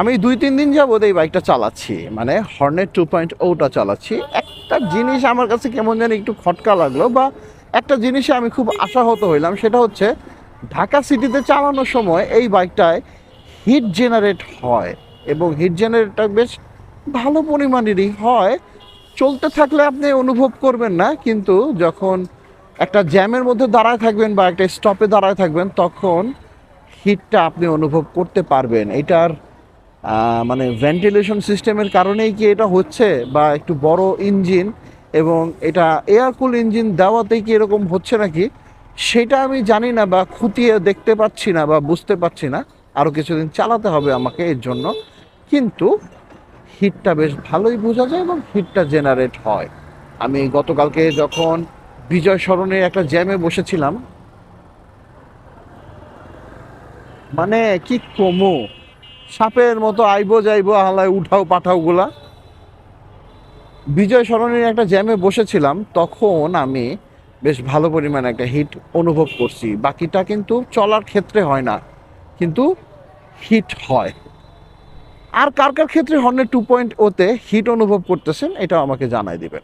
আমি 2-3 দিন যাবত এই বাইকটা চালাচ্ছি, মানে হর্নেট 2.0টা চালাচ্ছি। একটা জিনিস আমার কাছে কেমন যেন একটু খটকা লাগলো, বা একটা জিনিসে আমি খুব আশাহত হইলাম, সেটা হচ্ছে ঢাকা সিটিতে চালানোর সময় এই বাইকটায় হিট জেনারেট হয়, এবং হিট জেনারেটটা বেশ ভালো পরিমাণেরই হয়। চলতে থাকলে আপনি অনুভব করবেন না, কিন্তু যখন একটা জ্যামের মধ্যে দাঁড়ায় থাকবেন বা একটা স্টপে দাঁড়ায় থাকবেন, তখন হিটটা আপনি অনুভব করতে পারবেন। এটার মানে ভেন্টিলেশন সিস্টেমের কারণেই কি এটা হচ্ছে, বা একটু বড় ইঞ্জিন এবং এটা এয়ার কুল ইঞ্জিন দেওয়াতেই কি এরকম হচ্ছে নাকি, সেটা আমি জানি না, বা খুঁটিয়ে দেখতে পাচ্ছি না বা বুঝতে পারছি না। আরও কিছুদিন চালাতে হবে আমাকে এর জন্য। কিন্তু হিটটা বেশ ভালোই বোঝা যায় এবং হিটটা জেনারেট হয়। আমি গতকালকে যখন বিজয় সরণে একটা জ্যামে বসেছিলাম, মানে কি কমু, সাপের মতো আইবো যাইবো হালায় উঠাও পাঠাও গুলা। বিজয় সরণির একটা জ্যামে বসেছিলাম, তখন আমি বেশ ভালো পরিমাণে একটা হিট অনুভব করছি। বাকিটা কিন্তু চলার ক্ষেত্রে হয় না, কিন্তু হিট হয়। আর কার কার ক্ষেত্রে হর্নেট 2.0 তে হিট অনুভব করতেছেন, এটাও আমাকে জানাই দিবেন।